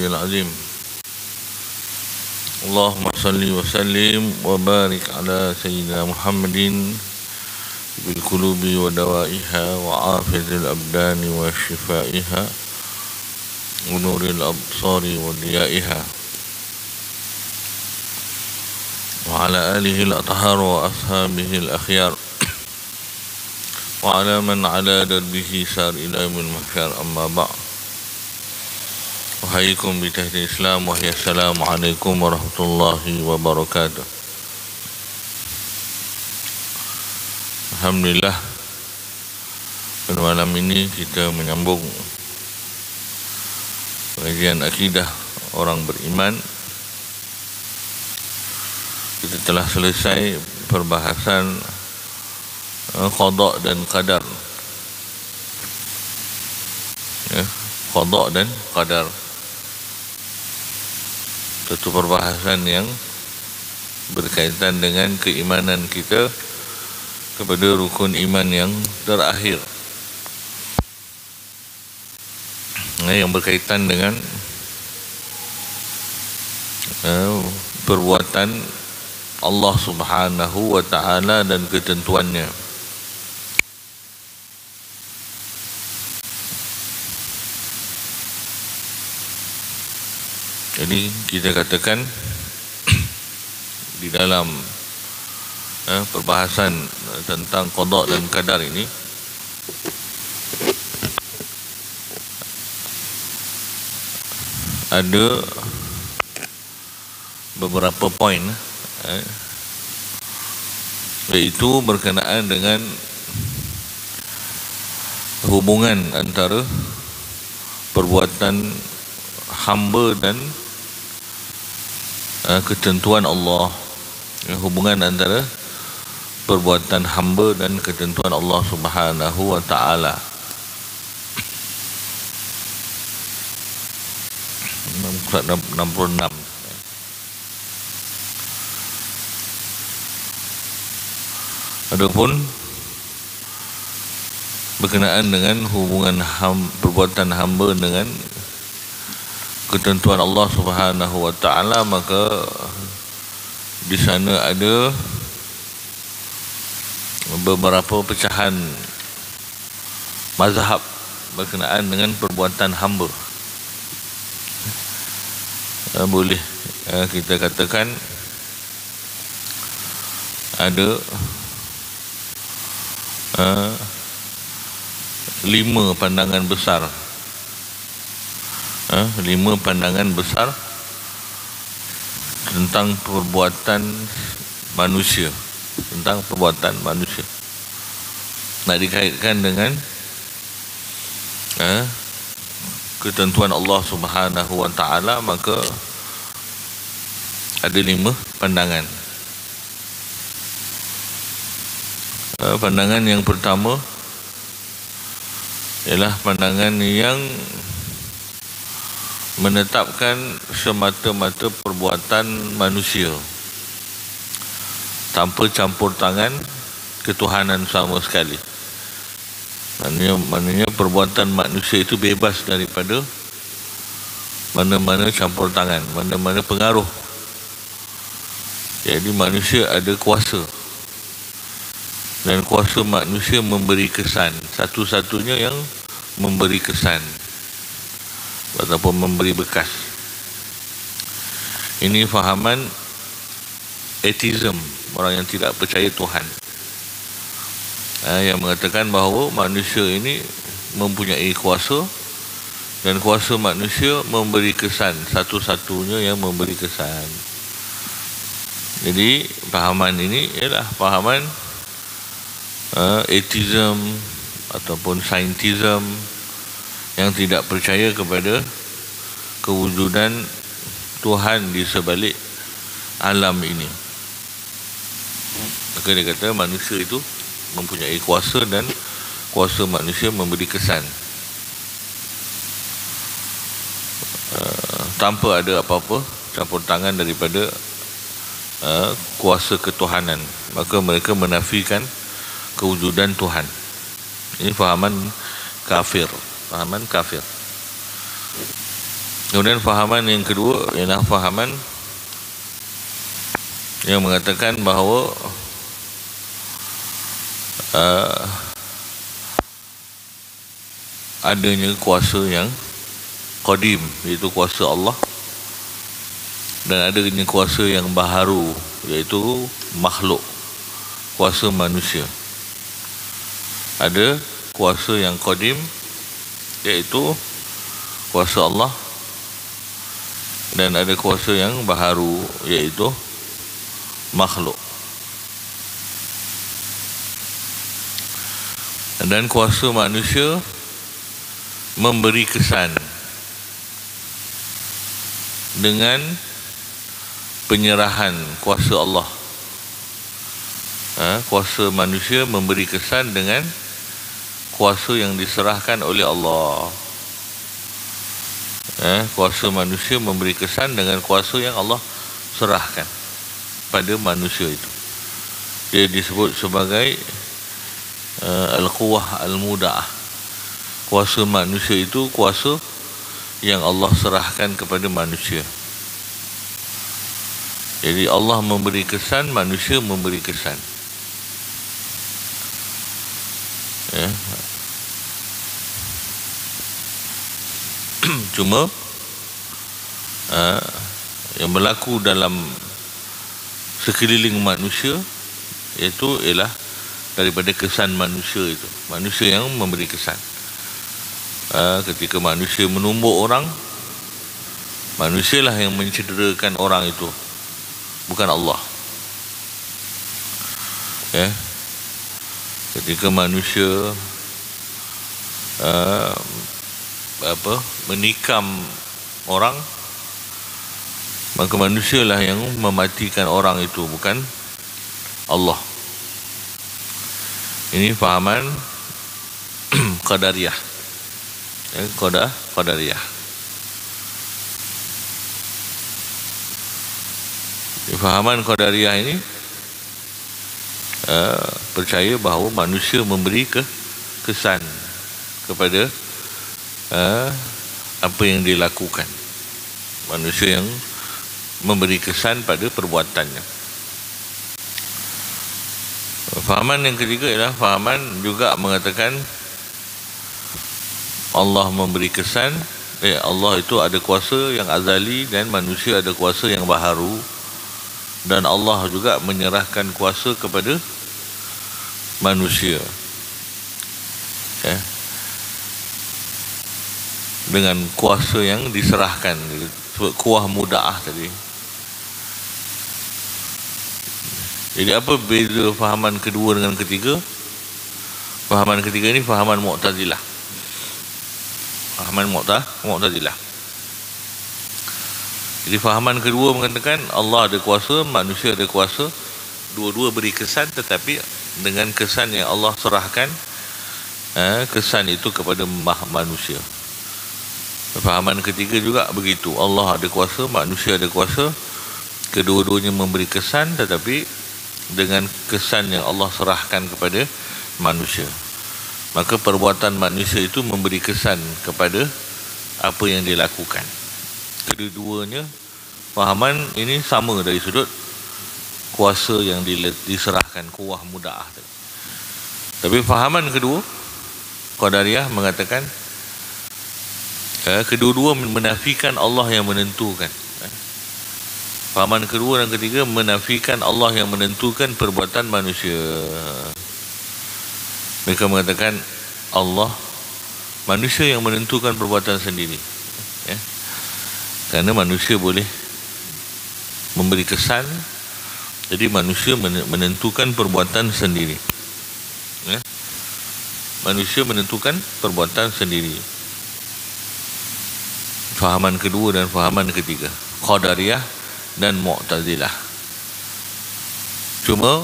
العظيم اللهم صل وسلم وبارك على سيدنا محمد بالقلوب ودوائها وعافية الأبدان وشفائها ونور الأبصار وضيائها وعلى آله الأطهار وأصحابه الأخيار وعلى من على دربه سار إلى يوم المحشر. أما بعد، أحييكم بتحية الإسلام وهي السلام عليكم ورحمة الله وبركاته. Alhamdulillah, pada malam ini kita menyambung pengajian akidah orang beriman. Kita telah selesai perbahasan qada dan qadar. Qada dan qadar, satu perbahasan yang berkaitan dengan keimanan kita kepada rukun iman yang terakhir, yang berkaitan dengan perbuatan Allah Subhanahu wa ta'ala dan ketentuannya. Jadi kita katakan di dalam perbahasan tentang qada dan qadar ini ada beberapa poin, iaitu berkenaan dengan hubungan antara perbuatan hamba dan ketentuan Allah, hubungan antara perbuatan hamba dan ketentuan Allah Subhanahu wa ta'ala. Surat 66. Adapun berkenaan dengan hubungan perbuatan hamba dengan ketentuan Allah Subhanahu wa ta'ala, maka di sana ada beberapa pecahan mazhab berkenaan dengan perbuatan hamba. Boleh kita katakan ada 5 pandangan besar, 5 pandangan besar tentang perbuatan manusia, tentang perbuatan manusia. Nak dikaitkan dengan ketentuan Allah Subhanahu wa ta'ala, maka ada 5 pandangan. Pandangan yang pertama ialah pandangan yang menetapkan semata-mata perbuatan manusia tanpa campur tangan ketuhanan sama sekali. Maknanya perbuatan manusia itu bebas daripada mana-mana campur tangan, mana-mana pengaruh. Jadi manusia ada kuasa, dan kuasa manusia memberi kesan, satu-satunya yang memberi kesan ataupun memberi bekas. Ini fahaman atheism, orang yang tidak percaya Tuhan, yang mengatakan bahawa manusia ini mempunyai kuasa, dan kuasa manusia memberi kesan, satu-satunya yang memberi kesan. Jadi fahaman ini ialah fahaman atheism ataupun scientism, yang tidak percaya kepada kewujudan Tuhan di sebalik alam ini. Maka dia kata manusia itu mempunyai kuasa, dan kuasa manusia memberi kesan tanpa ada apa-apa campur tangan daripada kuasa ketuhanan. Maka mereka menafikan kewujudan Tuhan. Ini fahaman kafir, fahaman kafir. Kemudian fahaman yang kedua ialah fahaman yang mengatakan bahawa adanya kuasa yang qadim, iaitu kuasa Allah, dan adanya kuasa yang baharu, iaitu makhluk, kuasa manusia. Ada kuasa yang qadim, iaitu kuasa Allah, dan ada kuasa yang baharu, iaitu makhluk. Dan kuasa manusia memberi kesan dengan penyerahan kuasa Allah. Kuasa manusia memberi kesan dengan kuasa yang diserahkan oleh Allah. Kuasa manusia memberi kesan dengan kuasa yang Allah serahkan pada manusia itu. Dia disebut sebagai al-quwah al-muda'ah. Kuasa manusia itu kuasa yang Allah serahkan kepada manusia. Jadi Allah memberi kesan, manusia memberi kesan. Cuma yang berlaku dalam sekeliling manusia iaitu ialah daripada kesan manusia itu. Manusia yang memberi kesan. Ketika manusia menumbuk orang, manusialah yang mencederakan orang itu, bukan Allah. Ketika manusia menikam orang, maka manusialah yang mematikan orang itu, bukan Allah. Ini fahaman qadariyah. Qadariyah. Fahaman qadariyah ini percaya bahawa manusia memberi kesan kepada apa yang dilakukan. Manusia yang memberi kesan pada perbuatannya. Fahaman yang ketiga ialah fahaman juga mengatakan Allah memberi kesan. Allah itu ada kuasa yang azali dan manusia ada kuasa yang baharu, dan Allah juga menyerahkan kuasa kepada manusia dengan kuasa yang diserahkan, sebut kuah muda'ah tadi. Jadi apa beza fahaman kedua dengan ketiga? Fahaman ketiga ini fahaman Mu'tazilah. Fahaman Mu'tazilah. Jadi fahaman kedua mengatakan Allah ada kuasa, manusia ada kuasa, dua-dua beri kesan, tetapi dengan kesan yang Allah serahkan kesan itu kepada manusia. Fahaman ketiga juga begitu. Allah ada kuasa, manusia ada kuasa, kedua-duanya memberi kesan, tetapi dengan kesan yang Allah serahkan kepada manusia. Maka perbuatan manusia itu memberi kesan kepada apa yang dilakukan. Kedua-duanya fahaman ini sama dari sudut kuasa yang diserahkan, kuah muda'ah. Tapi fahaman kedua, Qadariyah mengatakan kedua-dua menafikan Allah yang menentukan. Fahaman kedua dan ketiga menafikan Allah yang menentukan perbuatan manusia. Mereka mengatakan Allah, manusia yang menentukan perbuatan sendiri. Kerana manusia boleh memberi kesan, jadi manusia menentukan perbuatan sendiri. Manusia menentukan perbuatan sendiri. Fahaman kedua dan fahaman ketiga, Qadariyah dan Mu'tazilah. Cuma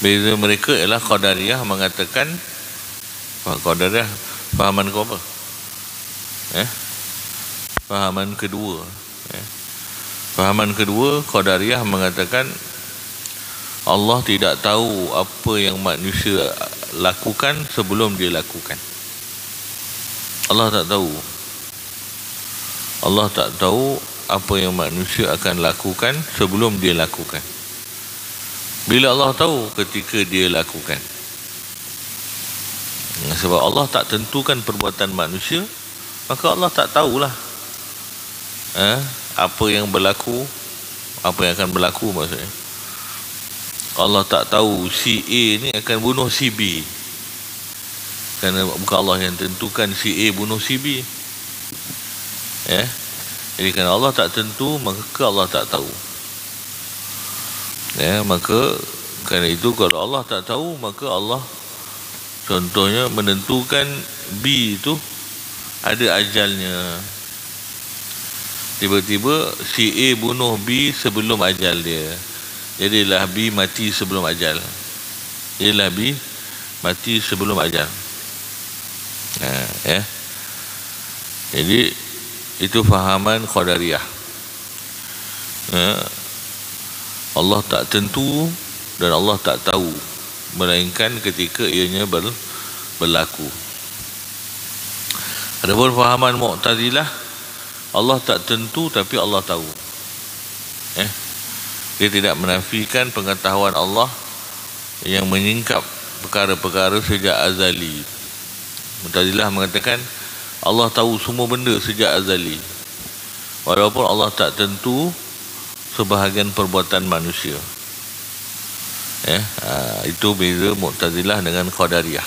beza mereka ialah Qadariyah mengatakan, Qadariyah fahaman kau apa? Fahaman kedua. Fahaman kedua, Qadariyah mengatakan Allah tidak tahu apa yang manusia lakukan sebelum dia lakukan. Allah tak tahu. Allah tak tahu apa yang manusia akan lakukan sebelum dia lakukan. Bila Allah tahu? Ketika dia lakukan. Sebab Allah tak tentukan perbuatan manusia, maka Allah tak tahulah apa yang berlaku, apa yang akan berlaku maksudnya. Allah tak tahu si A ni akan bunuh si B, kerana bukan Allah yang tentukan si A bunuh si B. Jadi kerana Allah tak tentu, maka Allah tak tahu. Maka kerana itu kalau Allah tak tahu, maka Allah contohnya menentukan B itu ada ajalnya. Tiba-tiba si A bunuh B sebelum ajal dia, jadilah B mati sebelum ajal. Jadilah B mati sebelum ajal. Jadi itu fahaman Qadariyah. Allah tak tentu dan Allah tak tahu, melainkan ketika ianya berlaku. Adapun fahaman Mu'tazilah, Allah tak tentu tapi Allah tahu. Dia tidak menafikan pengetahuan Allah yang menyingkap perkara-perkara sejak azali. Mu'tazilah mengatakan Allah tahu semua benda sejak azali, walaupun Allah tak tentu sebahagian perbuatan manusia. Itu beza Mu'tazilah dengan Qadariyah.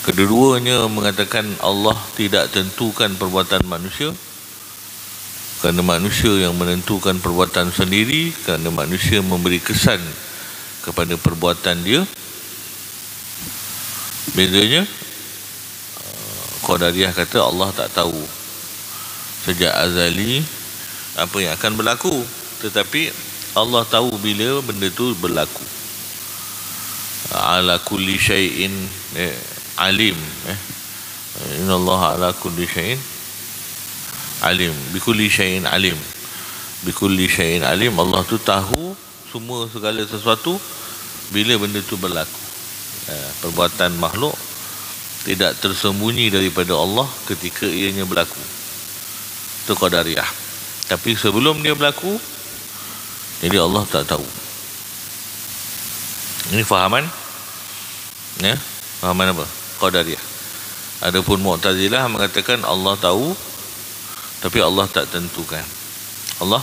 Kedua-duanya mengatakan Allah tidak tentukan perbuatan manusia, kerana manusia yang menentukan perbuatan sendiri, kerana manusia memberi kesan kepada perbuatan dia. Bezanya, Qadariyah kata Allah tak tahu sejak azali apa yang akan berlaku, tetapi Allah tahu bila benda tu berlaku. Ala kulli syai'in alim. Innallaha ala kulli syai'in alim. Bikulli syai'in alim. Bikulli syai'in alim. Allah tu tahu semua segala sesuatu bila benda tu berlaku. Perbuatan makhluk tidak tersembunyi daripada Allah ketika ianya berlaku. Itu Qadariyah. Tapi sebelum dia berlaku, jadi Allah tak tahu. Ini fahaman, fahaman apa? Qadariyah. Adapun Mu'tazilah mengatakan Allah tahu, tapi Allah tak tentukan. Allah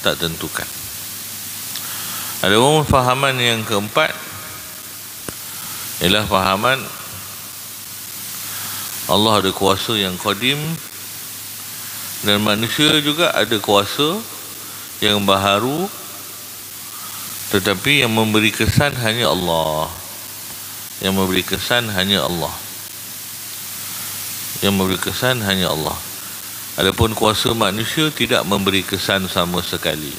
tak tentukan. Adapun fahaman yang keempat ialah fahaman Allah ada kuasa yang qadim, dan manusia juga ada kuasa yang baharu, tetapi yang memberi kesan hanya Allah. Yang memberi kesan hanya Allah. Yang memberi kesan hanya Allah. Adapun kuasa manusia tidak memberi kesan sama sekali.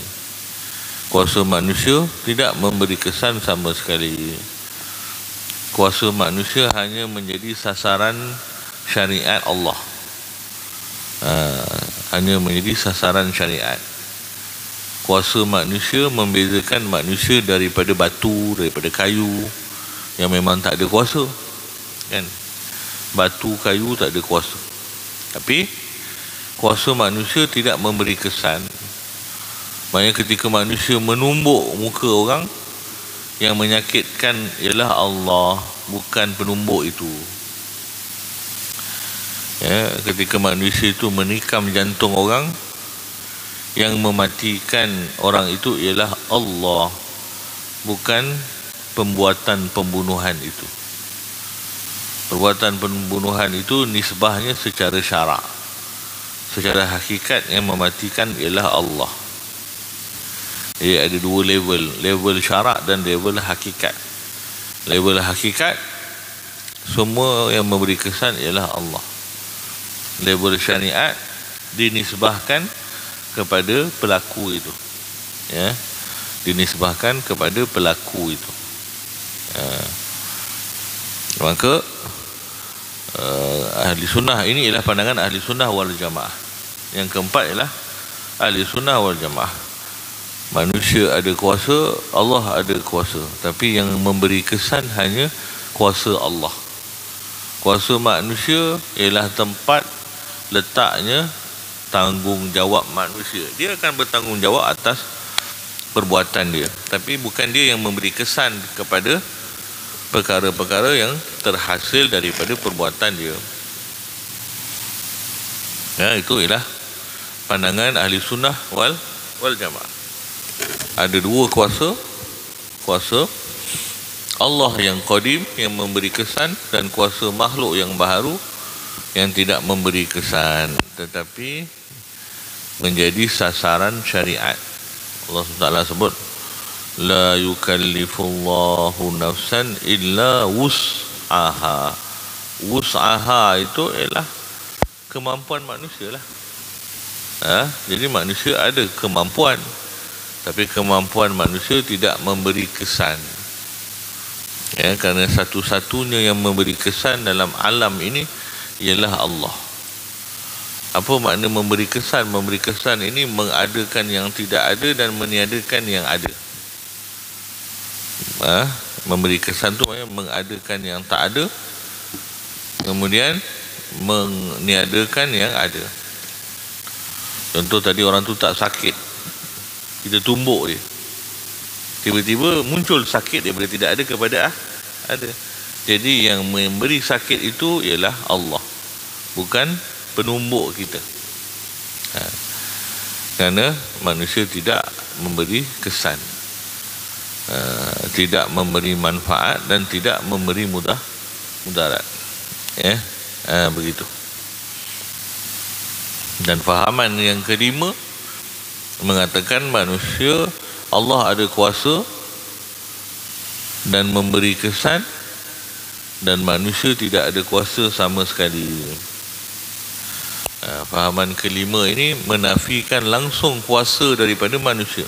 Kuasa manusia tidak memberi kesan sama sekali. Kuasa manusia hanya menjadi sasaran syariat Allah. Hanya menjadi sasaran syariat. Kuasa manusia membezakan manusia daripada batu, daripada kayu yang memang tak ada kuasa, kan? Batu, kayu tak ada kuasa. Tapi kuasa manusia tidak memberi kesan. Maknanya ketika manusia menumbuk muka orang, yang menyakitkan ialah Allah, bukan penumbuk itu. Ketika manusia itu menikam jantung orang, yang mematikan orang itu ialah Allah, bukan pembuatan pembunuhan itu. Perbuatan pembunuhan itu nisbahnya secara syarak. Secara hakikat yang mematikan ialah Allah. Jadi ada dua level, level syarak dan level hakikat. Level hakikat, semua yang memberi kesan ialah Allah. Level syariat dinisbahkan kepada pelaku itu, dinisbahkan kepada pelaku itu. Maka ahli sunnah ini ialah pandangan ahli sunnah wal jamaah. Yang keempat ialah ahli sunnah wal jamaah. Manusia ada kuasa, Allah ada kuasa, tapi yang memberi kesan hanya kuasa Allah. Kuasa manusia ialah tempat letaknya tanggungjawab manusia. Dia akan bertanggungjawab atas perbuatan dia, tapi bukan dia yang memberi kesan kepada perkara-perkara yang terhasil daripada perbuatan dia. Ya, itu ialah pandangan ahli sunnah wal jamaah. Ada dua kuasa Allah yang qadim yang memberi kesan, dan kuasa makhluk yang baharu yang tidak memberi kesan tetapi menjadi sasaran syariat. Allah SWT sebut la yukallifullahu nafsan illa wus'aha. Wus'aha itu ialah kemampuan manusia lah. Jadi manusia ada kemampuan, tapi kemampuan manusia tidak memberi kesan. Kerana satu-satunya yang memberi kesan dalam alam ini ialah Allah. Apa makna memberi kesan? Memberi kesan ini mengadakan yang tidak ada dan meniadakan yang ada. Memberi kesan tu maknanya mengadakan yang tak ada, kemudian meniadakan yang ada. Contoh tadi orang tu tak sakit, kita tumbuk dia, tiba-tiba muncul sakit daripada tidak ada kepada ada. Jadi yang memberi sakit itu ialah Allah, bukan penumbuk kita. Kerana manusia tidak memberi kesan, tidak memberi manfaat dan tidak memberi mudarat. Begitu. Dan fahaman yang kelima mengatakan manusia, Allah ada kuasa dan memberi kesan, dan manusia tidak ada kuasa sama sekali. Fahaman kelima ini menafikan langsung kuasa daripada manusia.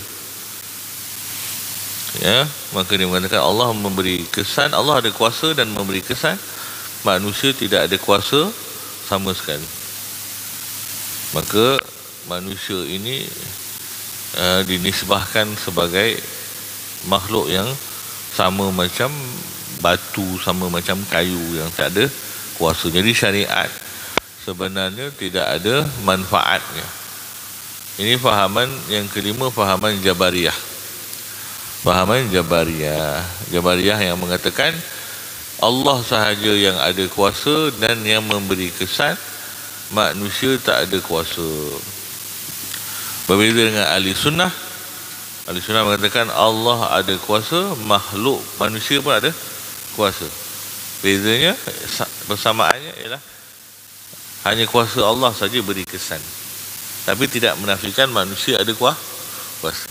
Maka dia mengatakan Allah memberi kesan, Allah ada kuasa dan memberi kesan, manusia tidak ada kuasa sama sekali. Maka manusia ini dinisbahkan sebagai makhluk yang sama macam batu, sama macam kayu yang tak ada kuasa. Jadi syariat sebenarnya tidak ada manfaatnya. Ini fahaman yang kelima, fahaman Jabariyah. Fahaman Jabariyah yang mengatakan Allah sahaja yang ada kuasa dan yang memberi kesan, manusia tak ada kuasa. Berbeza dengan ahli sunnah. Ahli sunnah mengatakan Allah ada kuasa, makhluk manusia pun ada kuasa. Bezanya, persamaannya ialah hanya kuasa Allah saja beri kesan, tapi tidak menafikan manusia ada kuasa.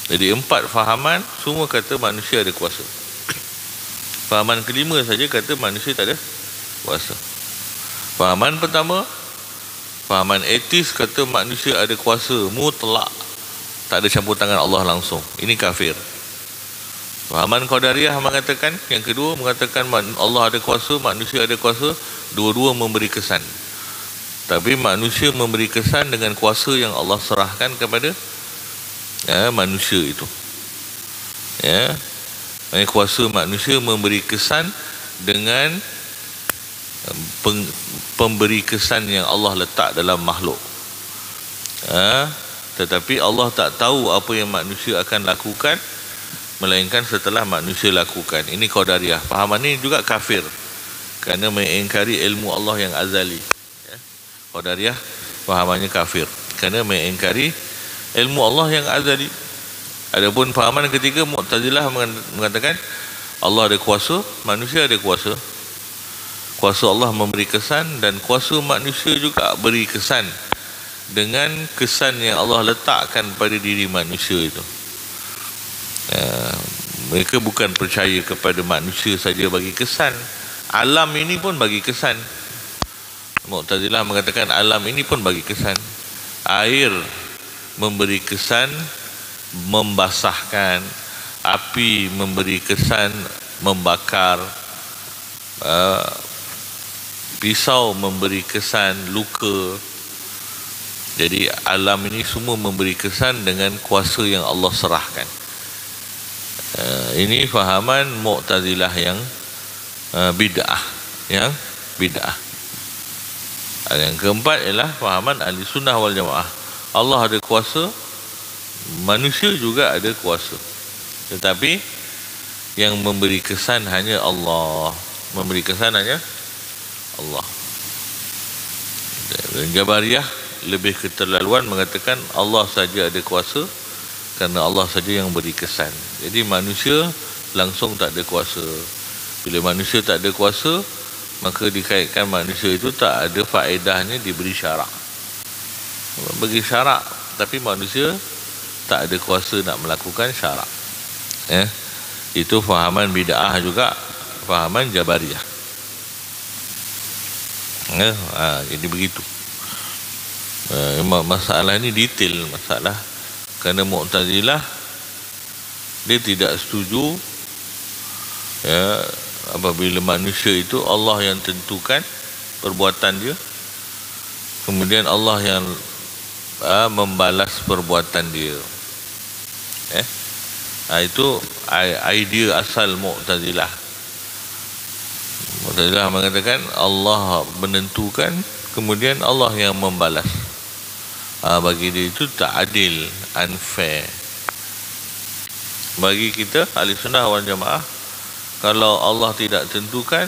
Jadi 4 fahaman semua kata manusia ada kuasa. Fahaman kelima saja kata manusia tak ada kuasa. Fahaman pertama, fahaman etis, kata manusia ada kuasa mutlak, tak ada campur tangan Allah langsung. Ini kafir. Fahaman Qadariyah mengatakan, yang kedua mengatakan Allah ada kuasa, manusia ada kuasa, dua-dua memberi kesan, tapi manusia memberi kesan dengan kuasa yang Allah serahkan kepada manusia itu. Kuasa manusia memberi kesan dengan pemberi kesan yang Allah letak dalam makhluk. Tetapi Allah tak tahu apa yang manusia akan lakukan melainkan setelah manusia lakukan. Ini Qadariyah. Fahaman ini juga kafir kerana mengingkari ilmu Allah yang azali. Qadariyah fahamannya kafir kerana mengingkari ilmu Allah yang azali. Adapun fahaman ketiga, Mu'tazilah mengatakan Allah ada kuasa, manusia ada kuasa. Kuasa Allah memberi kesan dan kuasa manusia juga beri kesan dengan kesan yang Allah letakkan pada diri manusia itu. Mereka bukan percaya kepada manusia saja bagi kesan, alam ini pun bagi kesan. Mu'tazilah mengatakan alam ini pun bagi kesan. Air memberi kesan membasahkan, api memberi kesan membakar, pisau memberi kesan luka. Jadi alam ini semua memberi kesan dengan kuasa yang Allah serahkan. Ini fahaman Mu'tazilah yang bid'ah, Yang keempat ialah fahaman ahli sunnah wal jamaah. Allah ada kuasa, manusia juga ada kuasa. Tetapi yang memberi kesan hanya Allah. Memberi kesan hanya Allah. Dan Jabariyah lebih keterlaluan mengatakan Allah saja ada kuasa kerana Allah saja yang beri kesan. Jadi manusia langsung tak ada kuasa. Bila manusia tak ada kuasa, maka dikaitkan manusia itu tak ada faedahnya diberi syarak. Bagi syarak, tapi manusia tak ada kuasa nak melakukan syarak. Itu fahaman bid'ah juga, fahaman Jabariyah. Jadi begitu. Masalah ni detail masalah. Kerana Mu'tazilah dia tidak setuju apabila manusia itu Allah yang tentukan perbuatan dia, kemudian Allah yang membalas perbuatan dia. Itu idea asal Mu'tazilah. Mu'tazilah mengatakan Allah menentukan, kemudian Allah yang membalas. Bagi dia itu tak adil, unfair. Bagi kita ahli sunnah wal jamaah, kalau Allah tidak tentukan,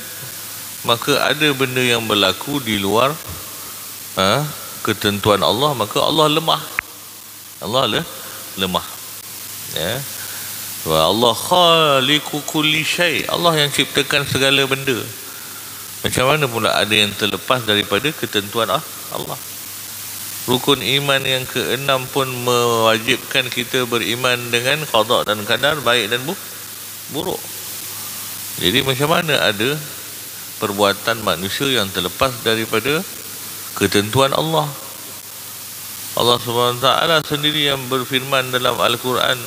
maka ada benda yang berlaku di luar ketentuan Allah, maka Allah lemah. Allah lemah. Allah khaliqu kulli syai'. Allah yang ciptakan segala benda. Macam mana pula ada yang terlepas daripada ketentuan Allah? Rukun iman yang ke-6 pun mewajibkan kita beriman dengan qada dan qadar, baik dan buruk. Jadi macam mana ada perbuatan manusia yang terlepas daripada ketentuan Allah? Allah Subhanahu Wa Taala sendiri yang berfirman dalam Al-Quran,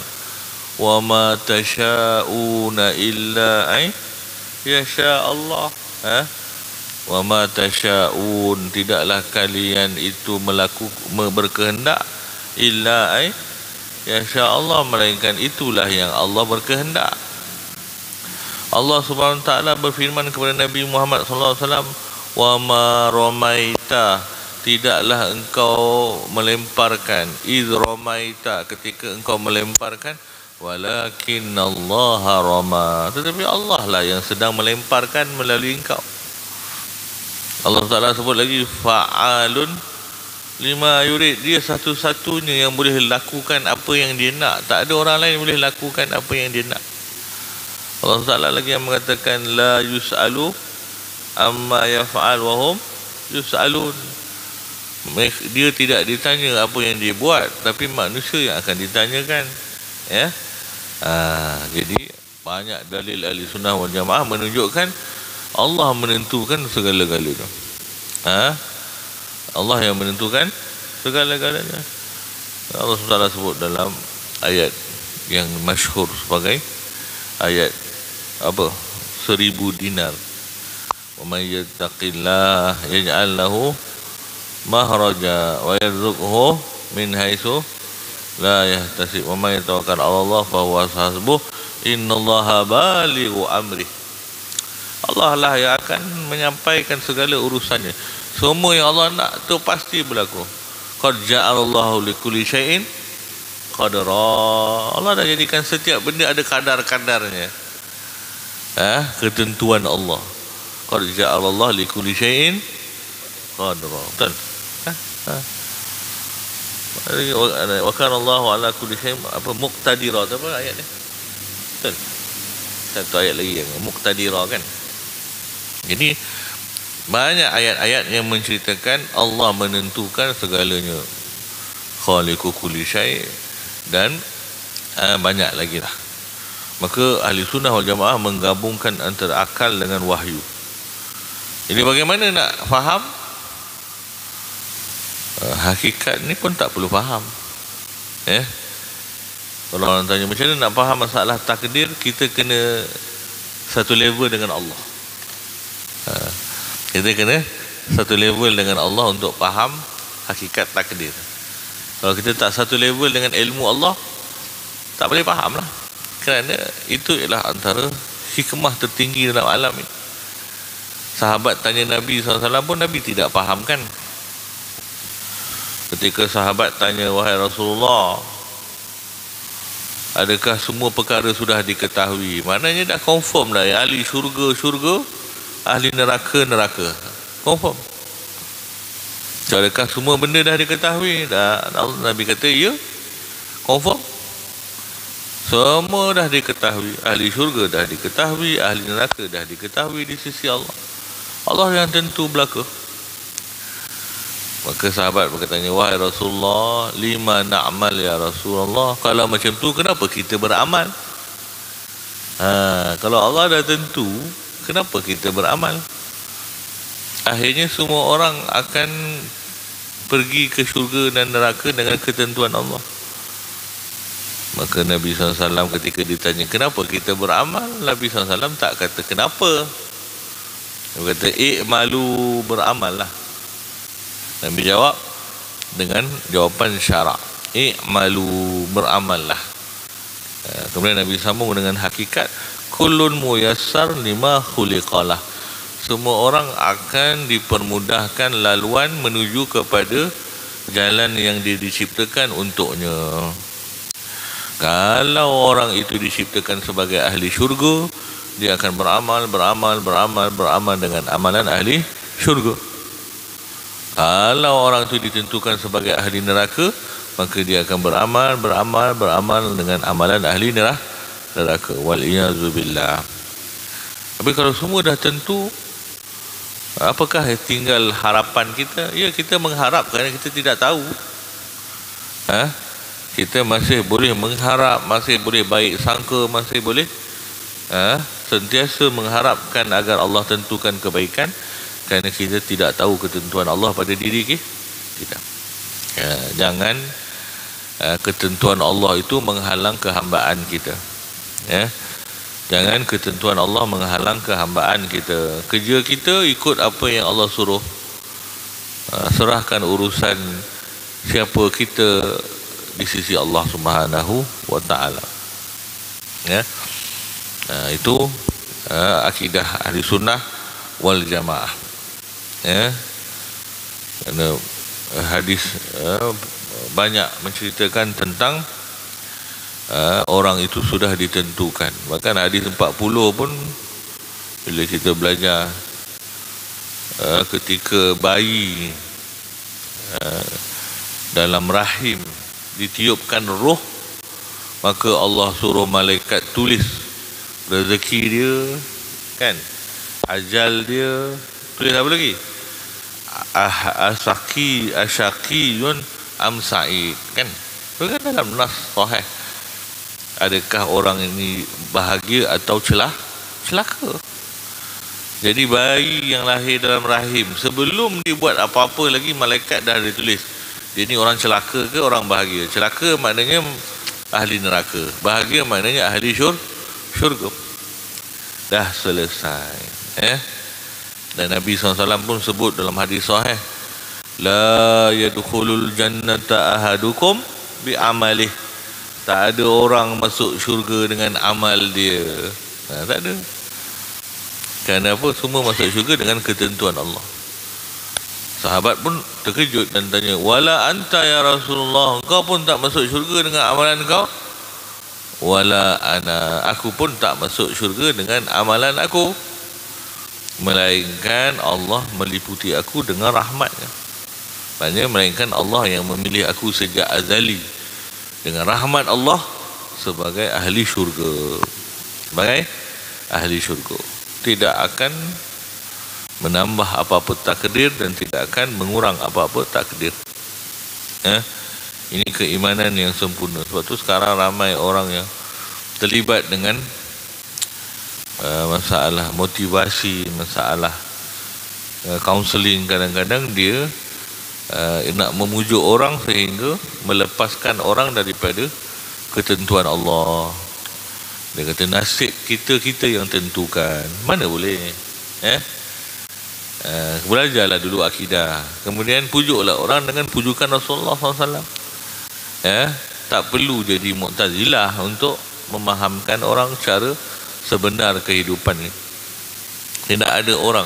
wa ma tasha'una illa yasha Allah. Wa ma tasha'un, tidaklah kalian itu berkehendak, illa yasha Allah, melainkan itulah yang Allah berkehendak. Allah Subhanahu Wa Taala berfirman kepada Nabi Muhammad sallallahu alaihi wasallam, wa ma ramaita, tidaklah engkau melemparkan, iz ramaita, ketika engkau melemparkan, walakin Allah rama, tetapi Allah lah yang sedang melemparkan melalui engkau. Allah Ta'ala sebut lagi fa'alun lima yurid, dia satu-satunya yang boleh lakukan apa yang dia nak, tak ada orang lain boleh lakukan apa yang dia nak. Allah Ta'ala lagi yang mengatakan la yus'alu amma yaf'al wa hum yus'alun, dia tidak ditanya apa yang dia buat, tapi manusia yang akan ditanyakan. Jadi banyak dalil ahli sunnah wal jamaah menunjukkan Allah menentukan segala-galanya. Allah yang menentukan segala-galanya. Allah SWT sebut dalam ayat yang masyhur sebagai ayat 1000 dinar. Wa may yattaqillah yaj'al lahu mahraja wa yarzuqhu min haitsu la yahtasib wa may yatawakkal 'ala Allah fa huwa hasbuh innallaha balighu amri. Allah lah yang akan menyampaikan segala urusannya. Semua yang Allah nak tu pasti berlaku. Qad ja'alallahu likulli syai'in qadara. Allah dah jadikan setiap benda ada kadar-kadarnya. Ketentuan Allah. Qad ja'alallahu likulli syai'in qadara. Betul? Wa kana Allahu ala kulli syai'in muqtadira. Apa ayat ni? Betul? Satu ayat lagi yang muqtadira kan. Jadi banyak ayat-ayat yang menceritakan Allah menentukan segalanya, khaliqu kulli syai', dan banyak lagi lah. Maka ahli sunnah wal jamaah menggabungkan antara akal dengan wahyu. Jadi bagaimana nak faham hakikat ni pun tak perlu faham. Kalau orang tanya macam mana nak faham masalah takdir, kita kena satu level dengan Allah. Kita kena satu level dengan Allah untuk faham hakikat takdir. Kalau kita tak satu level dengan ilmu Allah, tak boleh faham lah. Kerana itu ialah antara hikmah tertinggi dalam alam ini. Sahabat tanya Nabi SAW pun Nabi tidak fahamkan. Ketika sahabat tanya, wahai Rasulullah, adakah semua perkara sudah diketahui? Maknanya dah confirm dah, ahli syurga, syurga, ahli neraka, neraka. Confirm. Adakah semua benda dah diketahui? Nabi kata, ya, confirm. Semua dah diketahui. Ahli syurga dah diketahui, ahli neraka dah diketahui di sisi Allah. Allah yang tentu belaka. Maka sahabat berkatanya, wahai Rasulullah, lima na'mal ya Rasulullah. Kalau macam tu, kenapa kita beramal? Kalau Allah dah tentu, kenapa kita beramal? Akhirnya semua orang akan pergi ke syurga dan neraka dengan ketentuan Allah. Maka Nabi SAW ketika ditanya, kenapa kita beramal? Nabi SAW tak kata kenapa. Dia kata, i'malu, beramal lah. Nabi jawab dengan jawapan syarak, i'malu, beramal lah. Kemudian Nabi sambung dengan hakikat, kullun muyassar lima khuliqalah. Semua orang akan dipermudahkan laluan menuju kepada jalan yang diciptakan untuknya. Kalau orang itu diciptakan sebagai ahli syurga, dia akan beramal dengan amalan ahli syurga. Kalau orang itu ditentukan sebagai ahli neraka, maka dia akan beramal dengan amalan ahli neraka. Wal-iyazubillah. Tapi kalau semua dah tentu, apakah tinggal harapan kita? Ya, kita mengharap kerana kita tidak tahu. Kita masih boleh mengharap, masih boleh baik sangka, masih boleh sentiasa mengharapkan agar Allah tentukan kebaikan, kerana kita tidak tahu ketentuan Allah pada diri kita. Jangan ketentuan Allah itu menghalang kehambaan kita. Jangan ketentuan Allah menghalang kehambaan kita. Kerja kita ikut apa yang Allah suruh. Serahkan urusan siapa kita di sisi Allah Subhanahu wa taala. Itu akidah ahli sunnah wal jamaah. Kerana hadis banyak menceritakan tentang orang itu sudah ditentukan. Bahkan hadis 40 pun, bila kita belajar ketika bayi dalam rahim ditiupkan roh, maka Allah suruh malaikat tulis rezeki dia, kan, ajal dia, tulis apa lagi, asyaqiyun am sa'id, kan. Itu kan dalam nas sahih. Adakah orang ini bahagia atau celaka? Jadi bayi yang lahir dalam rahim, sebelum dia buat apa-apa lagi, malaikat dah ditulis dia ni orang celaka ke orang bahagia. Celaka maknanya ahli neraka, bahagia maknanya ahli syurga. Dah selesai. Dan Nabi SAW pun sebut dalam hadis sahih, la yadkhulul jannata ahadukum bi amalih. Tak ada orang masuk syurga dengan amal dia. Tak ada. Kerana apa? Semua masuk syurga dengan ketentuan Allah. Sahabat pun terkejut dan tanya, wala anta ya Rasulullah, engkau pun tak masuk syurga dengan amalan kau? Wala ana, aku pun tak masuk syurga dengan amalan aku, melainkan Allah meliputi aku dengan rahmatnya. Maksudnya melainkan Allah yang memilih aku sejak azali dengan rahmat Allah sebagai ahli syurga. Sebagai ahli syurga, tidak akan menambah apa-apa takdir dan tidak akan mengurang apa-apa takdir. Ini keimanan yang sempurna. Sebab tu sekarang ramai orang yang terlibat dengan masalah motivasi, masalah kaunseling. Kadang-kadang dia nak memujuk orang sehingga melepaskan orang daripada ketentuan Allah. Dia kata nasib kita yang tentukan. Mana boleh? Belajarlah dulu akidah, kemudian pujuklah orang dengan pujukan Rasulullah SAW. Tak perlu jadi Mu'tazilah untuk memahamkan orang cara sebenar kehidupan ni. Tidak ada orang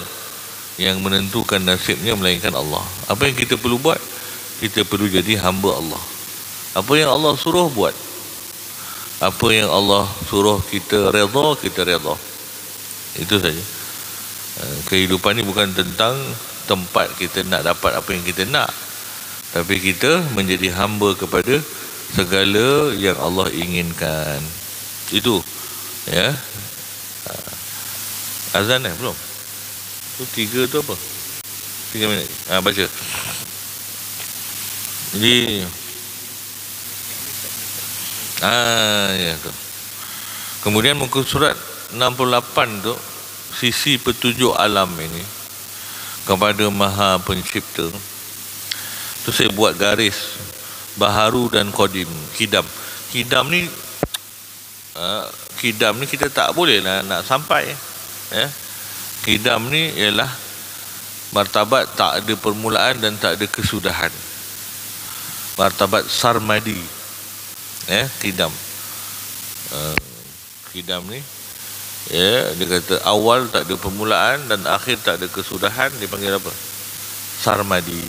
yang menentukan nasibnya melainkan Allah. Apa yang kita perlu buat? Kita perlu jadi hamba Allah. Apa yang Allah suruh buat. Apa yang Allah suruh kita redha, kita redha. Itu saja. Kehidupan ni bukan tentang tempat kita nak dapat apa yang kita nak, tapi kita menjadi hamba kepada segala yang Allah inginkan. Itu ya. Azan belum? Tu 3 tu apa? 3 minit. Baca. Jadi ya tu. Kemudian muka surat 68 tu, sisi petunjuk alam ini kepada Maha Pencipta. Tu saya buat garis baharu dan qadim, kidam. Kidam ni kita tak boleh nak sampai ya. Kidam ni ialah martabat tak ada permulaan dan tak ada kesudahan. Martabat sarmadi ya, kidam. Kidam ni ya, dia kata awal tak ada permulaan dan akhir tak ada kesudahan, dipanggil apa? Sarmadi.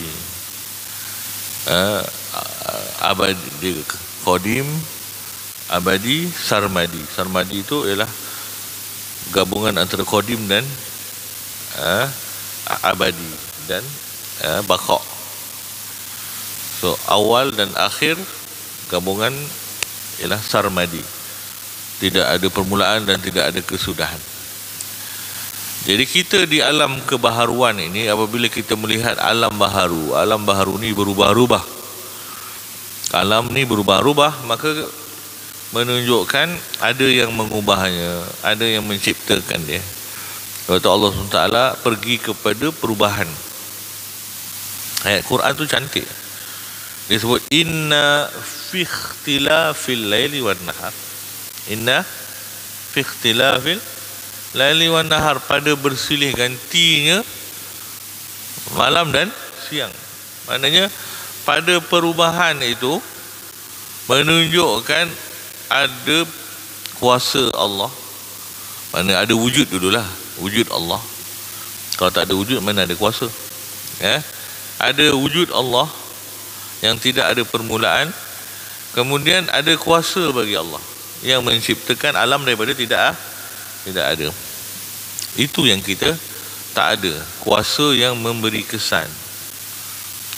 Abadi, qadim, abadi, sarmadi. Sarmadi itu ialah gabungan antara qadim dan abadi dan baqa. So awal dan akhir gabungan ialah sarmadi. Tidak ada permulaan dan tidak ada kesudahan. Jadi kita di alam kebaharuan ini, apabila kita melihat alam baharu ni berubah-ubah. Alam ni berubah-ubah, maka menunjukkan ada yang mengubahnya, ada yang menciptakan dia. Sebab tu Allah SWT pergi kepada perubahan. Ayat Quran tu cantik. Dia sebut inna fi ikhtilafil laili wan nahar. Inna fi ikhtilafil laili wan nahar, pada bersilih gantinya malam dan siang. Maknanya pada perubahan itu menunjukkan ada kuasa Allah. Mana ada wujud dululah, wujud Allah. Kalau tak ada wujud, mana ada kuasa ya? Ada wujud Allah yang tidak ada permulaan, kemudian ada kuasa bagi Allah yang menciptakan alam daripada tidak ada. Itu yang kita tak ada. Kuasa yang memberi kesan.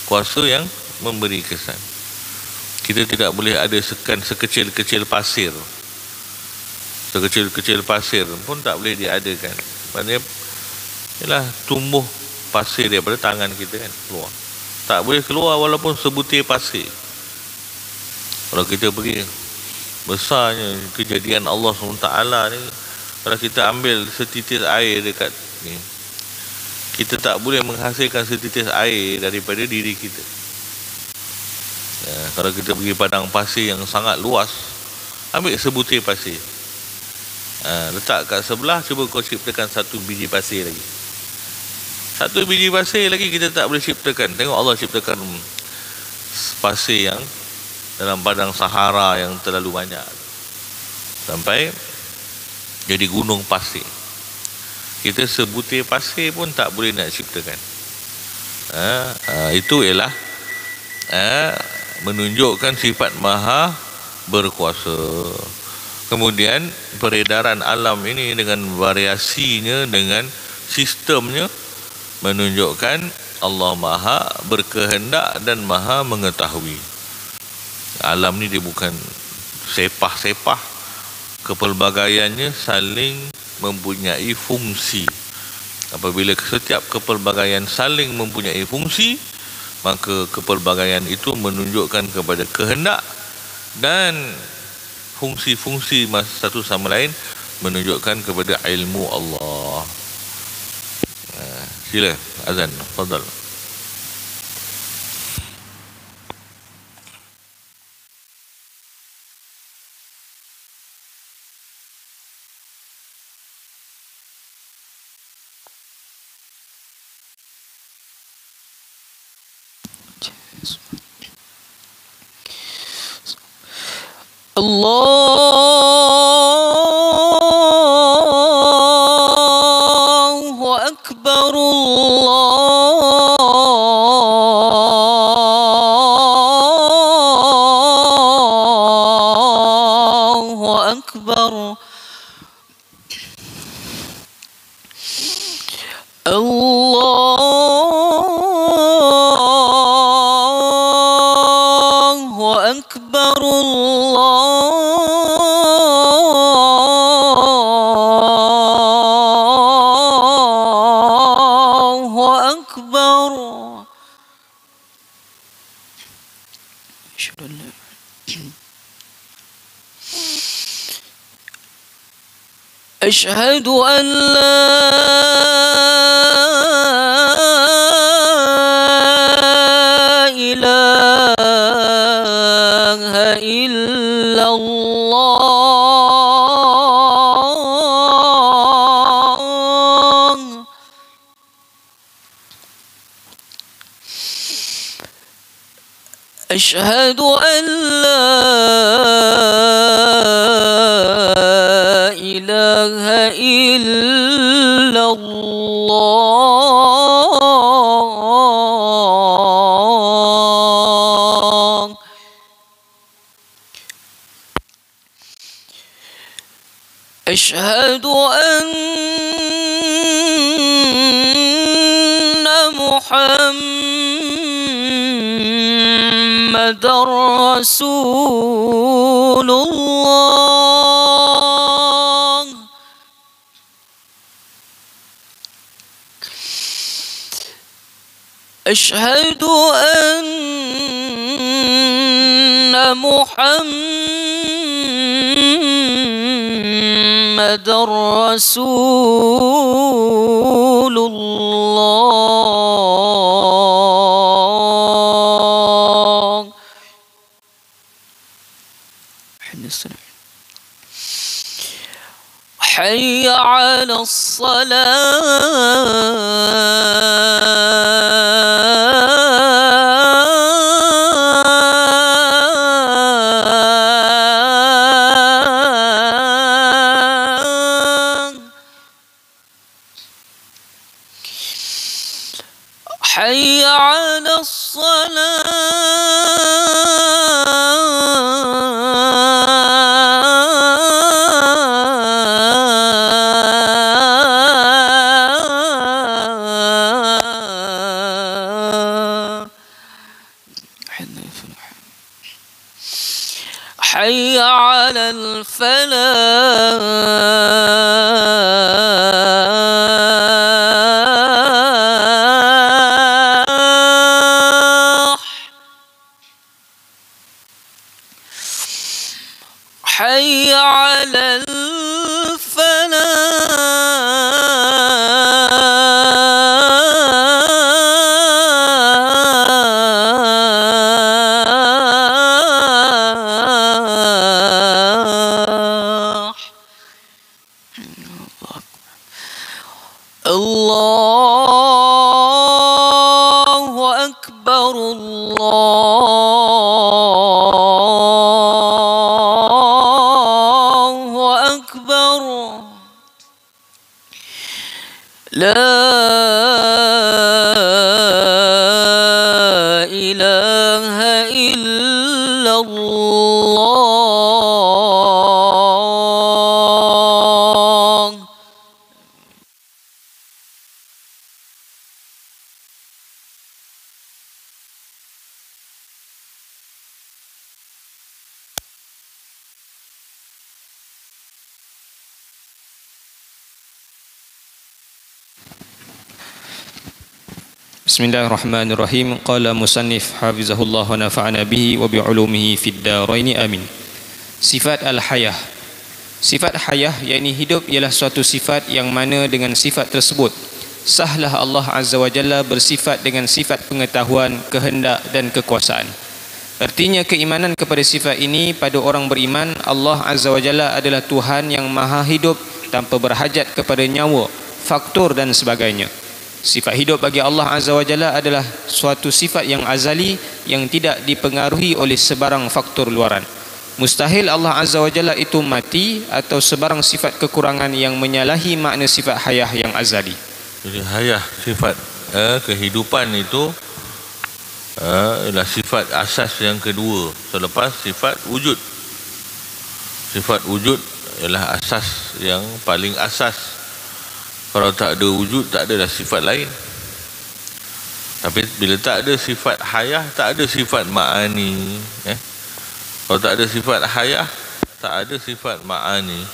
Kuasa yang memberi kesan. Kita tidak boleh ada sekecil-kecil pasir. Sekecil-kecil pasir pun tak boleh diadakan. Maksudnya ialah tumbuh pasir daripada tangan kita kan, keluar. Tak boleh keluar walaupun sebutir pasir. Kalau kita pergi besarnya kejadian Allah SWT ni, kalau kita ambil setitis air dekat ni, kita tak boleh menghasilkan setitis air daripada diri kita ya. Kalau kita pergi padang pasir yang sangat luas, ambil sebutir pasir, letak kat sebelah, cuba kau ciptakan satu biji pasir lagi. Satu biji pasir lagi kita tak boleh ciptakan. Tengok Allah ciptakan pasir yang dalam padang Sahara yang terlalu banyak, sampai jadi gunung pasir. Kita sebutir pasir pun tak boleh nak ciptakan. Itu ialah menunjukkan sifat maha berkuasa. Kemudian peredaran alam ini dengan variasinya, dengan sistemnya, menunjukkan Allah maha berkehendak dan maha mengetahui. Alam ni dia bukan sepah-sepah, kepelbagaiannya saling mempunyai fungsi. Apabila setiap kepelbagaian saling mempunyai fungsi, maka kepelbagaian itu menunjukkan kepada kehendak, dan fungsi-fungsi satu sama lain menunjukkan kepada ilmu Allah. Sila azan, fadal. Allahu Akbar, أشهد أن لا إله إلا الله. أشهد أن لا إله إلا الله. أشهد أن محمد رسول الله. أشهد أن محمد رسول الله. حي على الصلاة. حي على الصلاة. حي على الفلاح. حي على الفلاح. الله أكبر. الله أكبر. لا إله إلا الله. Bismillahirrahmanirrahim. Qala musannif hafizahullah wa nafa'ana bihi wa bi'ulumihi fid darain amin. Sifat al-hayah. Sifat hayah yakni hidup ialah suatu sifat yang mana dengan sifat tersebut sahlah Allah Azza wa Jalla bersifat dengan sifat pengetahuan, kehendak dan kekuasaan. Artinya keimanan kepada sifat ini pada orang beriman, Allah Azza wa Jalla adalah Tuhan yang maha hidup tanpa berhajat kepada nyawa, faktor dan sebagainya. Sifat hidup bagi Allah Azza wa Jalla adalah suatu sifat yang azali yang tidak dipengaruhi oleh sebarang faktor luaran. Mustahil Allah Azza wa Jalla itu mati atau sebarang sifat kekurangan yang menyalahi makna sifat hayah yang azali. Jadi hayah sifat kehidupan itu ialah sifat asas yang kedua selepas sifat wujud. Sifat wujud ialah asas yang paling asas. Kalau tak ada wujud, tak adalah sifat lain. Tapi bila tak ada sifat hayah, tak ada sifat ma'ani. Kalau tak ada sifat hayah, tak ada sifat ma'ani.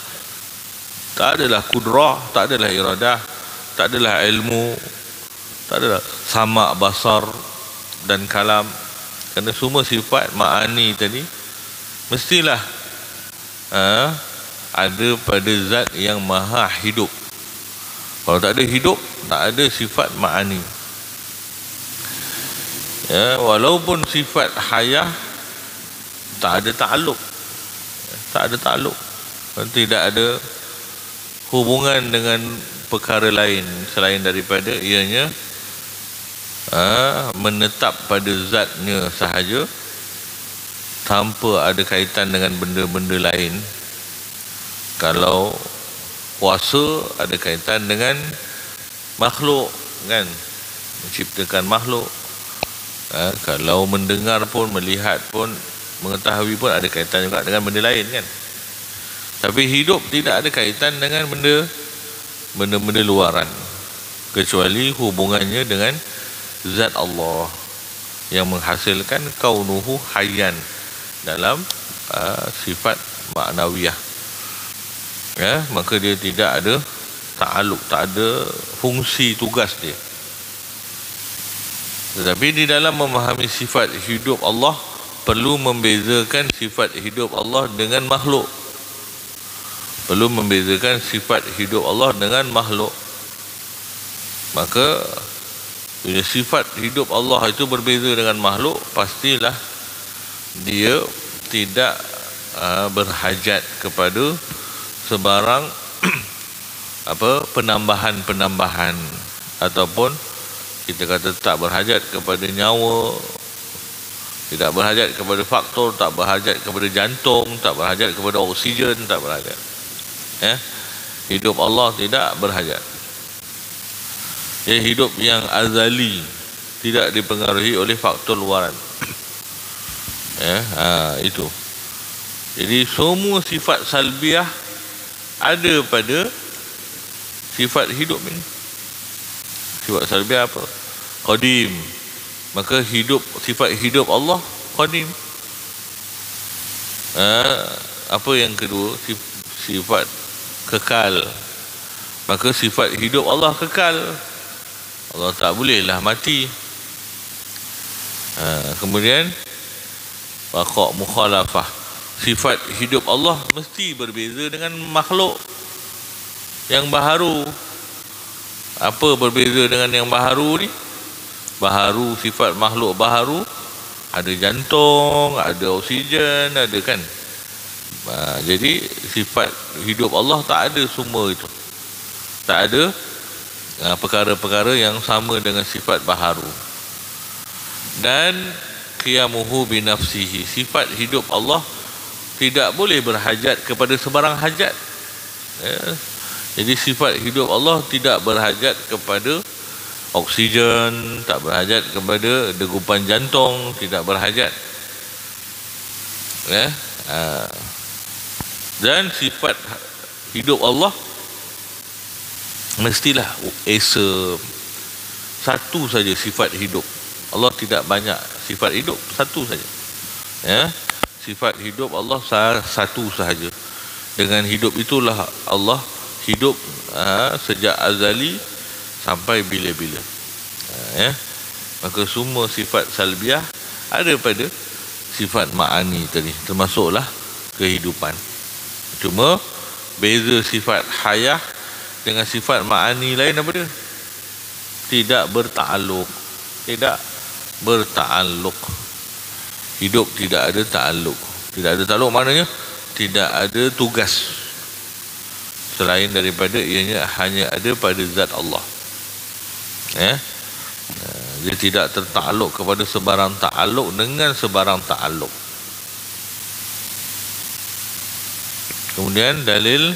Tak adalah kudrah, tak adalah iradah, tak adalah ilmu, tak adalah sama' basar dan kalam. Kerana semua sifat ma'ani tadi mestilah ada pada zat yang maha hidup. Kalau tak ada hidup, tak ada sifat ma'ani. Ya, walaupun sifat hayah tak ada ta'aluk, tidak ada hubungan dengan perkara lain selain daripada ianya menetap pada zatnya sahaja, tanpa ada kaitan dengan benda-benda lain. Kalau kuasa ada kaitan dengan makhluk, kan, menciptakan makhluk. Kalau mendengar pun, melihat pun, mengetahui pun ada kaitan juga dengan benda lain, kan. Tapi hidup tidak ada kaitan dengan benda-benda luaran, kecuali hubungannya dengan zat Allah yang menghasilkan kaunuhu hayyan dalam sifat maknawiyah. Ya, maka dia tidak ada ta'aluk, tak ada fungsi tugas dia. Tetapi di dalam memahami sifat hidup Allah, perlu membezakan sifat hidup Allah dengan makhluk. Perlu membezakan sifat hidup Allah dengan makhluk. Maka bila sifat hidup Allah itu berbeza dengan makhluk, pastilah dia tidak berhajat kepada sebarang penambahan ataupun kita kata tak berhajat kepada nyawa, tidak berhajat kepada faktor, tak berhajat kepada jantung, tak berhajat kepada oksigen, tak berhajat. Hidup Allah tidak berhajat. Hidup yang azali, tidak dipengaruhi oleh faktor luaran. Itu. Jadi semua sifat salbiah ada pada sifat hidup ini. Sifat salbiah apa? Qadim. Maka sifat hidup Allah qadim. Apa yang kedua? Sifat kekal. Maka sifat hidup Allah kekal. Allah tak bolehlah mati. Kemudian baqa' mukhalafah. Sifat hidup Allah mesti berbeza dengan makhluk yang baharu. Apa berbeza dengan yang baharu ni? Baharu, sifat makhluk baharu, ada jantung, ada oksigen, ada, kan. Jadi sifat hidup Allah tak ada semua itu. Tak ada perkara-perkara yang sama dengan sifat baharu. Dan qiyamuhu binafsihi, sifat hidup Allah tidak boleh berhajat kepada sebarang hajat. Jadi sifat hidup Allah tidak berhajat kepada oksigen, tak berhajat kepada degupan jantung, tidak berhajat. Dan sifat hidup Allah mestilah esa. Satu saja sifat hidup Allah, tidak banyak sifat hidup, satu saja. Sifat hidup Allah satu sahaja. Dengan hidup itulah Allah hidup sejak azali sampai bila-bila. Maka semua sifat salbiah ada pada sifat ma'ani tadi, termasuklah kehidupan. Cuma beza sifat hayah dengan sifat ma'ani lain apa dia? Tidak berta'aluk. Hidup tidak ada ta'aluk. Tidak ada ta'aluk maknanya tidak ada tugas selain daripada ianya hanya ada pada zat Allah. Dia tidak tertakluk kepada sebarang ta'aluk dengan sebarang ta'aluk. Kemudian dalil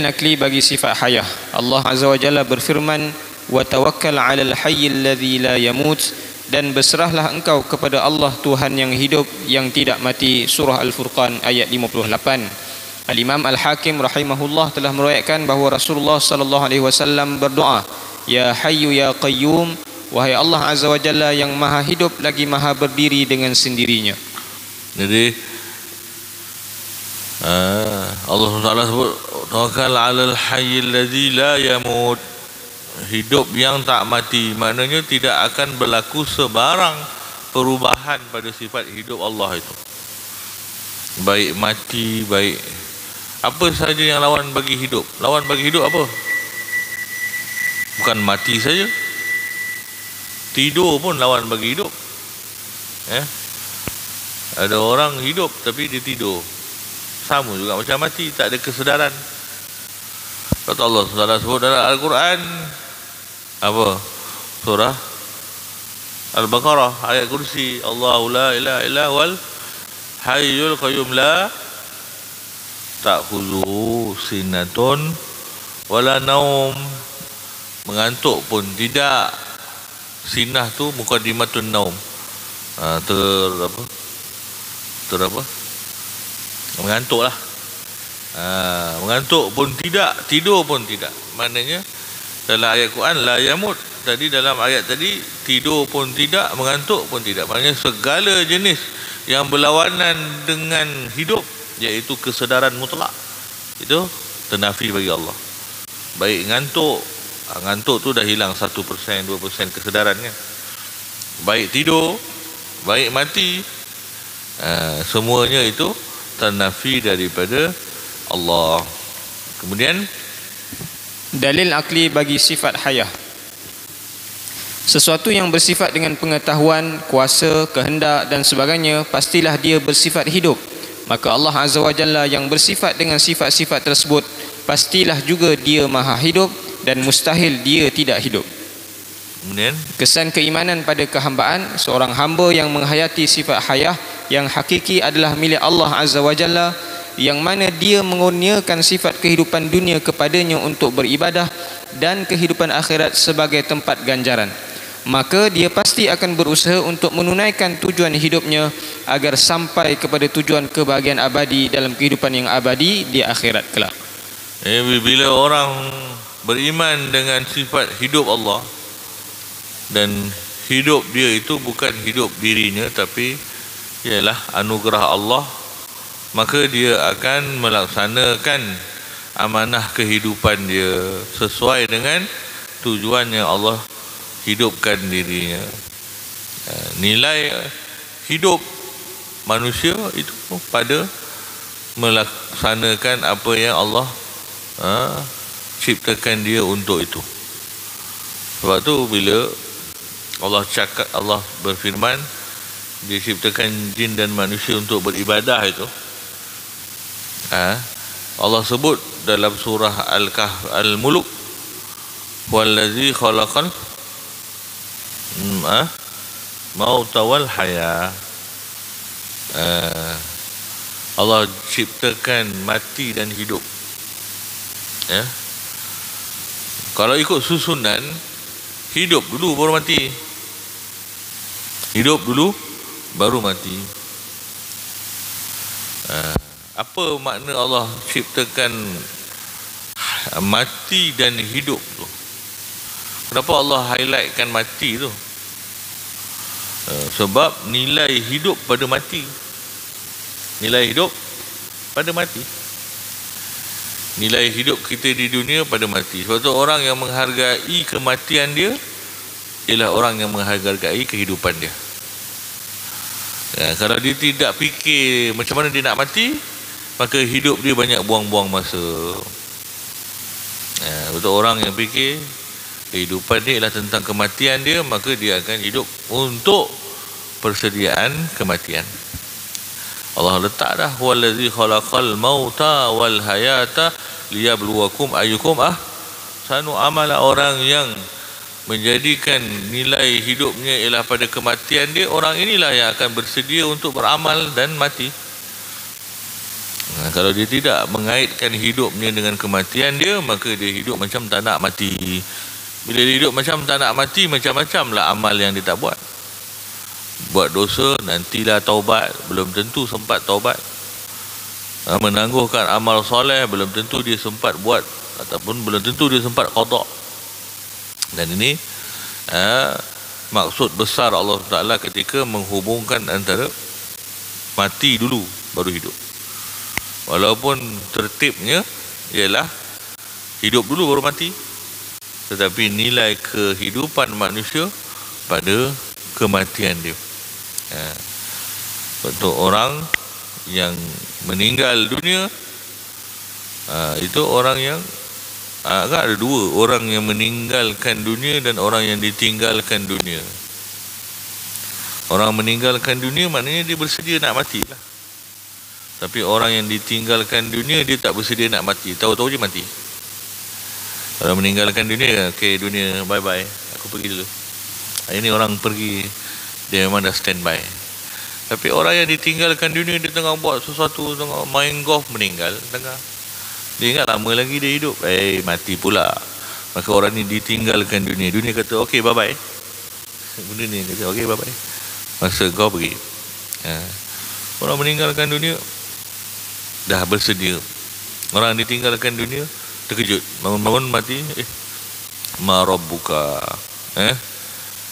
nakli bagi sifat hayah. Allah Azza wa Jalla berfirman, wa tawakkal 'alal hayyil ladzi la yamut, dan berserahlah engkau kepada Allah Tuhan yang hidup yang tidak mati. Surah Al-Furqan ayat 58. Al-Imam Al-Hakim rahimahullah telah meriwayatkan bahawa Rasulullah sallallahu alaihi wasallam berdoa, ya hayyu ya qayyum, wahai Allah Azza wa Jalla yang maha hidup lagi maha berdiri dengan sendirinya. Jadi Allah Taala sebut tawakkal 'alal hayyil ladzi la yamut, hidup yang tak mati. Maknanya tidak akan berlaku sebarang perubahan pada sifat hidup Allah itu. Baik mati, baik apa saja yang lawan bagi hidup. Lawan bagi hidup apa? Bukan mati saja, tidur pun lawan bagi hidup. Ada orang hidup tapi dia tidur, sama juga macam mati, tak ada kesedaran. Kata Allah Taala sebut dalam Al-Quran apa? Surah Al-Baqarah ayat kursi, Allahu la ilaha illa huwal hayyul qayyum la ta'khudhuhu sinatun wala naum. Mengantuk pun tidak. Sinah tu muqaddimatun naum. Mengantuk lah. Mengantuk pun tidak, tidur pun tidak. Maknanya dalam ayat Quran la yamut, tadi dalam ayat tadi tidur pun tidak, mengantuk pun tidak. Maknanya segala jenis yang berlawanan dengan hidup, iaitu kesedaran mutlak, itu ternafi bagi Allah. Baik ngantuk, ngantuk tu dah hilang 1%, 2% kesedarannya. Baik tidur, baik mati, semuanya itu ternafi daripada Allah. Kemudian dalil akli bagi sifat hayah. Sesuatu yang bersifat dengan pengetahuan, kuasa, kehendak dan sebagainya, pastilah dia bersifat hidup. Maka Allah Azza wa Jalla yang bersifat dengan sifat-sifat tersebut, pastilah juga dia maha hidup dan mustahil dia tidak hidup. Kemudian kesan keimanan pada kehambaan. Seorang hamba yang menghayati sifat hayah yang hakiki adalah milik Allah Azza wa Jalla, yang mana dia mengurniakan sifat kehidupan dunia kepadanya untuk beribadah dan kehidupan akhirat sebagai tempat ganjaran. Maka dia pasti akan berusaha untuk menunaikan tujuan hidupnya agar sampai kepada tujuan kebahagiaan abadi dalam kehidupan yang abadi di akhirat kelak. Bila orang beriman dengan sifat hidup Allah, dan hidup dia itu bukan hidup dirinya tapi ialah anugerah Allah, maka dia akan melaksanakan amanah kehidupan dia sesuai dengan tujuan yang Allah hidupkan dirinya. Nilai hidup manusia itu pada melaksanakan apa yang Allah ciptakan dia untuk itu. Sebab tu bila Allah berfirman, dia ciptakan jin dan manusia untuk beribadah itu, Allah sebut dalam surah Al-Kahf, Al-Muluk, wallazi khalaqal mauta wal haya. Allah ciptakan mati dan hidup. Kalau ikut susunan, hidup dulu baru mati, hidup dulu baru mati. Apa makna Allah ciptakan mati dan hidup tu? Kenapa Allah highlightkan mati tu? Sebab nilai hidup pada mati. Nilai hidup pada mati. Nilai hidup kita di dunia pada mati. Sebab tu orang yang menghargai kematian dia ialah orang yang menghargai kehidupan dia. Kalau dia tidak fikir macam mana dia nak mati, maka hidup dia banyak buang-buang masa. Betul, orang yang fikir kehidupan dia ialah tentang kematian dia, maka dia akan hidup untuk persediaan kematian. Allah letak dah, wallazi khalaqal mauta wal hayata liyabluwakum ayyukum ahsanu amala. Orang yang menjadikan nilai hidupnya ialah pada kematian dia, orang inilah yang akan bersedia untuk beramal dan mati. Kalau dia tidak mengaitkan hidupnya dengan kematian dia, maka dia hidup macam tak nak mati. Bila dia hidup macam tak nak mati, macam-macam lah amal yang dia tak buat. Buat dosa, nantilah taubat, belum tentu sempat taubat. Menangguhkan amal soleh, belum tentu dia sempat buat, ataupun belum tentu dia sempat qada. Dan ini maksud besar Allah Ta'ala ketika menghubungkan antara mati dulu baru hidup. Walaupun tertibnya ialah hidup dulu baru mati, tetapi nilai kehidupan manusia pada kematian dia. Untuk orang yang meninggal dunia, itu orang yang kan ada dua, orang yang meninggalkan dunia dan orang yang ditinggalkan dunia. Orang meninggalkan dunia maknanya dia bersedia nak mati lah. Tapi orang yang ditinggalkan dunia, dia tak bersedia nak mati, tahu-tahu je mati. Orang meninggalkan dunia, okay, dunia bye bye, aku pergi dulu. Ini orang pergi, dia memang dah standby. Tapi orang yang ditinggalkan dunia, dia tengah buat sesuatu, tengah main golf, meninggal tengah. Dia ingat lama lagi dia hidup, mati pula. Maka orang ni ditinggalkan dunia. Dunia kata okay bye bye. Dunia kata okay bye bye, masa kau pergi. Orang meninggalkan dunia dah bersedia. Orang ditinggalkan dunia terkejut, bangun-bangun mati, ma rabbuka.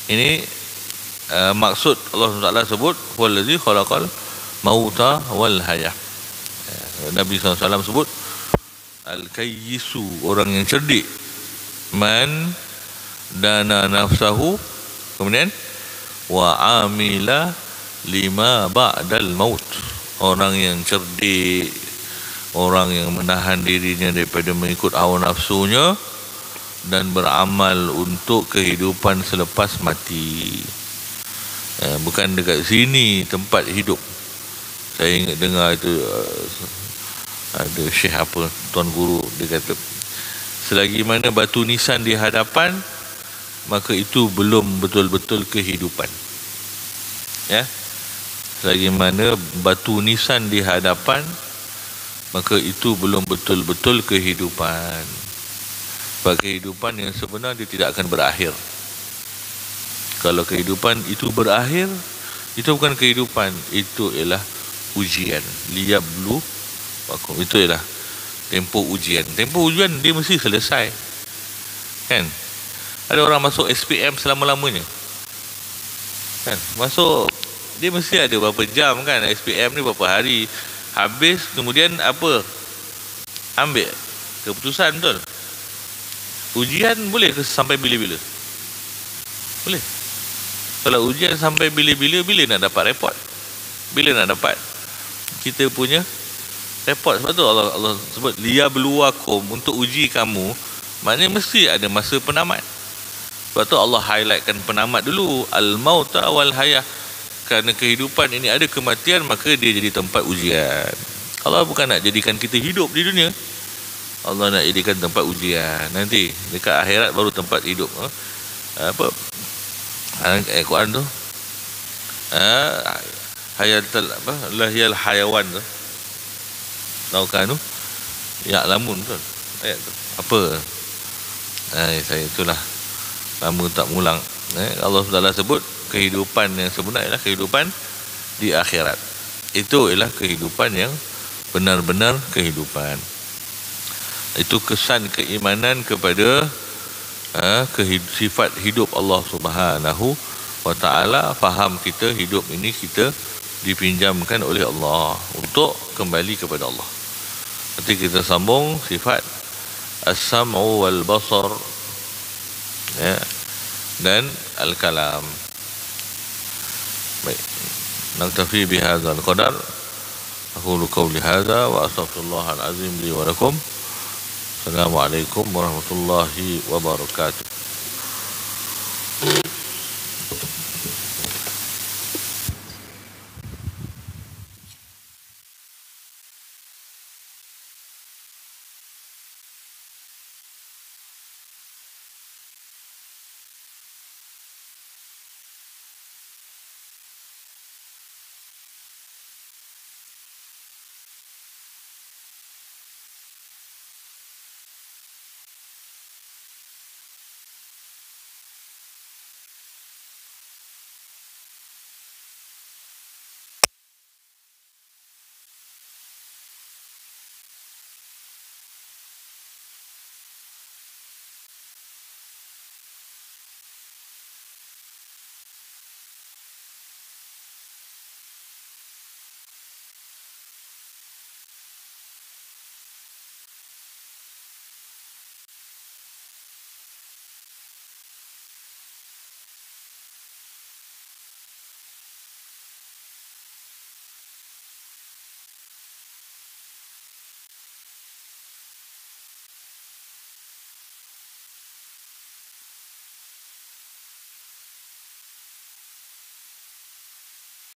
Ini maksud Allah SWT sebut wallazi khalaqal mauta wal hayah. Nabi SAW sebut al-kayyisu, orang yang cerdik, man dana nafsahu, kemudian wa amila lima ba'dal maut, orang yang cerdik, orang yang menahan dirinya daripada mengikut hawa nafsunya dan beramal untuk kehidupan selepas mati. Bukan dekat sini tempat hidup. Saya ingat dengar itu ada syekh apa, tuan guru, dia kata selagi mana batu nisan di hadapan, maka itu belum betul-betul kehidupan. Selagi mana batu nisan di hadapan, maka itu belum betul-betul kehidupan. Sebab kehidupan yang sebenar dia tidak akan berakhir. Kalau kehidupan itu berakhir, itu bukan kehidupan, itu ialah ujian. Liyablu wakum, itu ialah tempoh ujian. Tempoh ujian dia mesti selesai, kan? Ada orang masuk SPM selama-lamanya, kan? Masuk, dia mesti ada berapa jam, kan? SPM ni berapa hari, habis kemudian apa? Ambil keputusan, betul? Ujian boleh ke sampai bila-bila? Boleh. Kalau ujian sampai bila-bila, bila nak dapat report? Bila nak dapat kita punya report? Sebab tu Allah sebut liyabluwakum, untuk uji kamu. Maknanya mesti ada masa penamat. Sebab tu Allah highlightkan penamat dulu, al-mauta wal hayah. Kerana kehidupan ini ada kematian, maka dia jadi tempat ujian. Allah bukan nak jadikan kita hidup di dunia, Allah nak jadikan tempat ujian. Nanti dekat akhirat baru tempat hidup. Apa Quran tu, hayatul apa, lahiyal hayawan tu, tahu tu, ya lamun tu ayat tu apa, saya itulah lama tak mulang. Allah SWT sebut kehidupan yang sebenar ialah kehidupan di akhirat. Itu ialah kehidupan yang benar-benar kehidupan. Itu kesan keimanan kepada sifat hidup Allah Subhanahu wa ta'ala. Faham kita hidup ini kita dipinjamkan oleh Allah untuk kembali kepada Allah. Nanti kita sambung sifat as-sam'u wal basar, dan al-kalam. Baik, naktafi bihadzal qadar. Aqulu qawli hadza wa astaghfirullahal azim li wa lakum. Assalamualaikum warahmatullahi wabarakatuh.